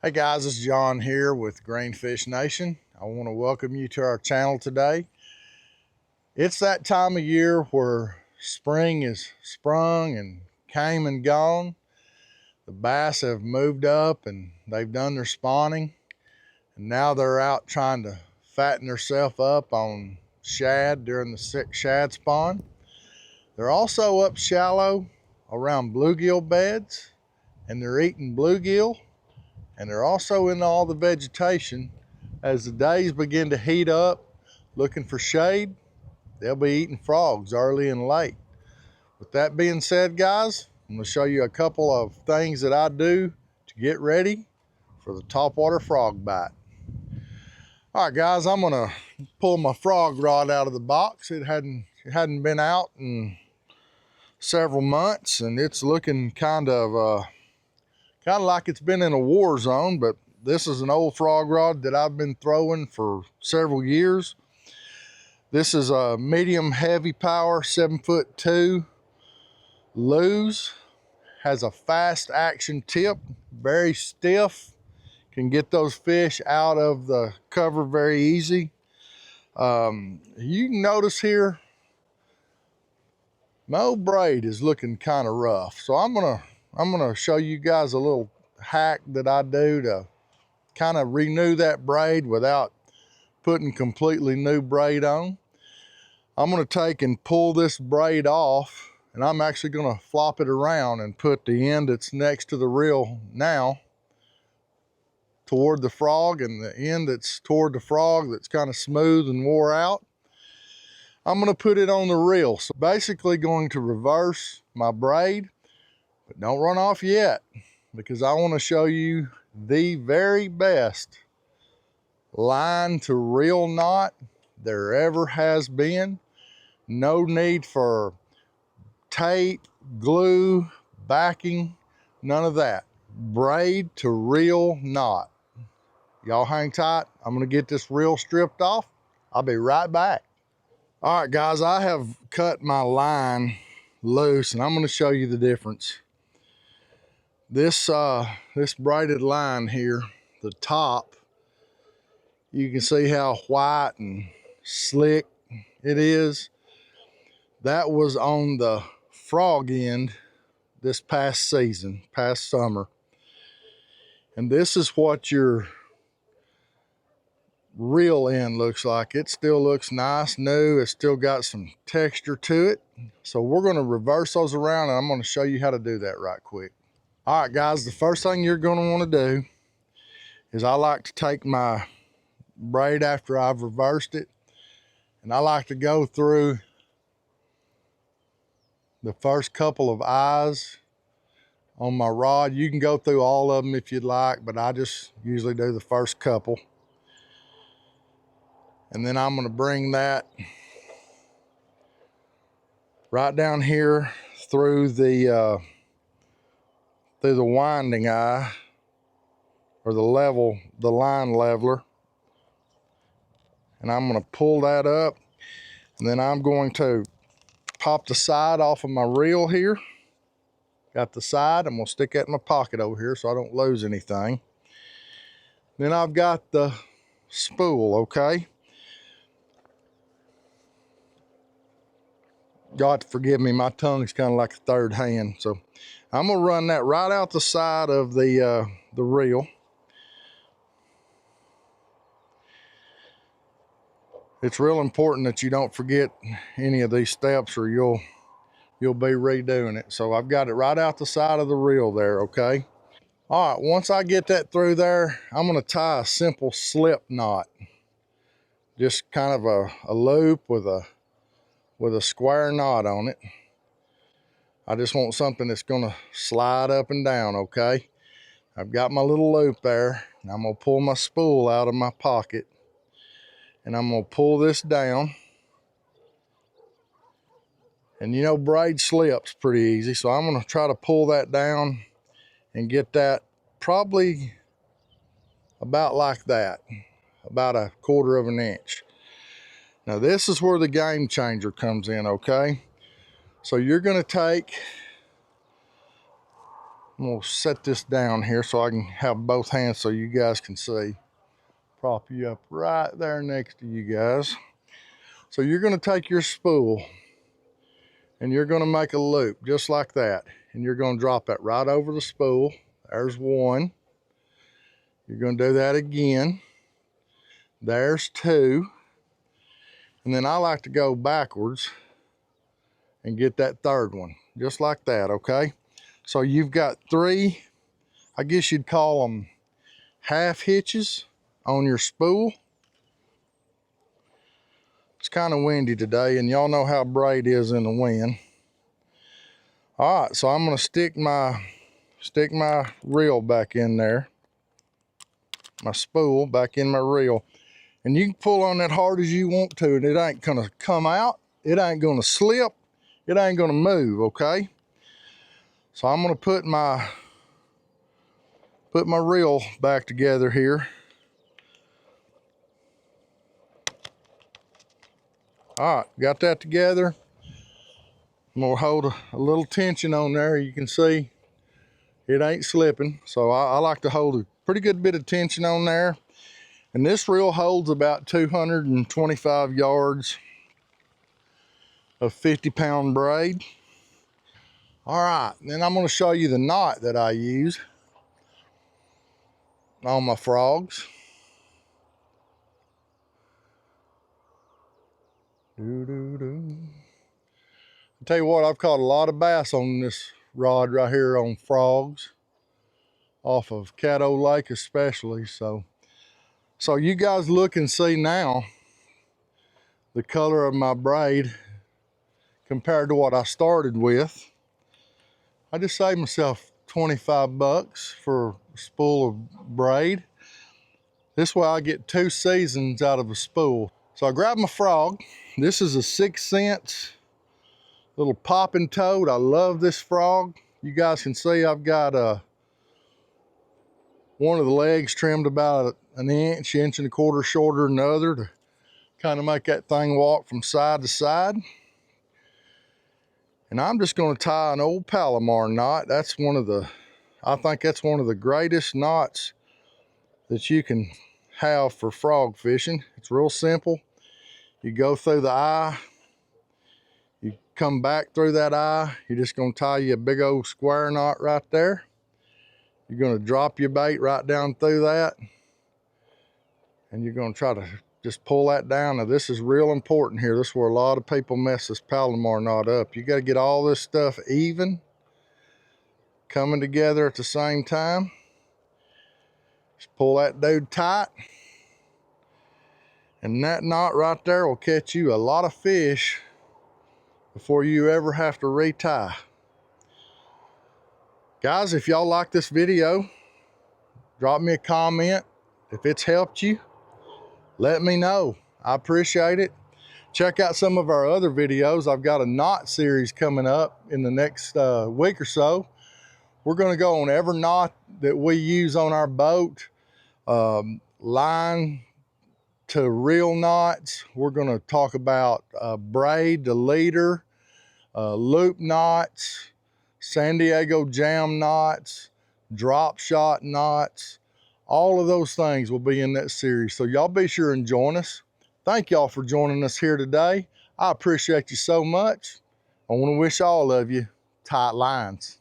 Hey guys, it's John here with Greenfish Nation. I want to welcome you to our channel today. It's that time of year where spring is sprung and came and gone. The bass have moved up and they've done their spawning, and now they're out trying to fatten themselves up on shad during the shad spawn. They're also up shallow around bluegill beds, and they're eating bluegill. And they're also in all the vegetation. As the days begin to heat up, looking for shade, they'll be eating frogs early and late. With that being said, guys, I'm gonna show you a couple of things that I do to get ready for the topwater frog bite. All right, guys, I'm gonna pull my frog rod out of the box. It hadn't been out in several months, and it's looking kind of like it's been in a war zone, but this is an old frog rod that I've been throwing for several years. This is a medium heavy power 7'2" Lew's. Has a fast action tip, very stiff, can get those fish out of the cover very easy. You can notice here, my old braid is looking kind of rough. So I'm gonna show you guys a little hack that I do to kind of renew that braid without putting completely new braid on. I'm gonna take and pull this braid off, and I'm actually gonna flop it around and put the end that's next to the reel now toward the frog, and the end that's toward the frog that's kind of smooth and wore out, I'm gonna put it on the reel. So basically going to reverse my braid, but don't run off yet, because I want to show you the very best line to reel knot there ever has been. No need for tape, glue, backing, none of that. Braid to reel knot. Y'all hang tight. I'm gonna get this reel stripped off. I'll be right back. All right, guys, I have cut my line loose, and I'm gonna show you the difference. This braided line here, the top, you can see how white and slick it is. That was on the frog end this past season, past summer. And this is what your reel end looks like. It still looks nice, new. It's still got some texture to it. So we're gonna reverse those around, and I'm gonna show you how to do that right quick. All right, guys, the first thing you're gonna wanna do is I like to take my braid after I've reversed it, and I like to go through the first couple of eyes on my rod. You can go through all of them if you'd like, but I just usually do the first couple. And then I'm gonna bring that right down here through the winding eye, or the line leveler. And I'm gonna pull that up, and then I'm going to pop the side off of my reel here. Got the side. I'm gonna stick that in my pocket over here so I don't lose anything. Then I've got the spool, okay? Y'all have to forgive me, my tongue's kind of like a third hand. So I'm gonna run that right out the side of the reel. It's real important that you don't forget any of these steps, or you'll be redoing it. So I've got it right out the side of the reel there, okay? All right, once I get that through there, I'm gonna tie a simple slip knot. Just kind of a loop with a square knot on it. I just want something that's gonna slide up and down, okay? I've got my little loop there, and I'm gonna pull my spool out of my pocket, and I'm gonna pull this down. And you know, braid slips pretty easy, so I'm gonna try to pull that down and get that probably about like that, about 1/4 of an inch. Now this is where the game changer comes in, okay? So you're gonna take I'm gonna set this down here so I can have both hands so you guys can see. Prop you up right there next to you guys. So you're gonna take your spool and you're gonna make a loop just like that. And you're gonna drop that right over the spool. There's one. You're gonna do that again. There's two. And then I like to go backwards and get that third one, just like that, okay? So you've got three, I guess you'd call them half hitches on your spool. It's kind of windy today, and y'all know how braid is in the wind. All right, so I'm gonna stick my reel back in there, my spool back in my reel. And you can pull on that hard as you want to, and it ain't gonna come out, it ain't gonna slip, it ain't gonna move, okay? So I'm gonna put my reel back together here. All right, got that together. I'm gonna hold a little tension on there. You can see it ain't slipping. So I like to hold a pretty good bit of tension on there. And this reel holds about 225 yards of 50-pound braid. All right, then I'm gonna show you the knot that I use on my frogs. I'll tell you what, I've caught a lot of bass on this rod right here on frogs, off of Caddo Lake especially. So you guys look and see now the color of my braid compared to what I started with. I just saved myself 25 bucks for a spool of braid. This way I get 2 seasons out of a spool. So I grabbed my frog. This is a 6-cent little popping toad. I love this frog. You guys can see I've got one of the legs trimmed about an inch, inch and a quarter shorter than the other to kind of make that thing walk from side to side. And I'm just going to tie an old Palomar knot. That's I think that's one of the greatest knots that you can have for frog fishing. It's real simple. You go through the eye, you come back through that eye, you're just going to tie you a big old square knot right there. You're going to drop your bait right down through that, and you're going to try to just pull that down. Now this is real important here. This is where a lot of people mess this Palomar knot up. You got to get all this stuff even, coming together at the same time. Just pull that dude tight, and that knot right there will catch you a lot of fish before you ever have to retie. Guys, if y'all like this video, drop me a comment. If it's helped you, let me know. I appreciate it. Check out some of our other videos. I've got a knot series coming up in the next week or so. We're going to go on every knot that we use on our boat, line to reel knots. We're going to talk about braid to leader, loop knots, San Diego jam knots, drop shot knots. All of those things will be in that series. So y'all be sure and join us. Thank y'all for joining us here today. I appreciate you so much. I want to wish all of you tight lines.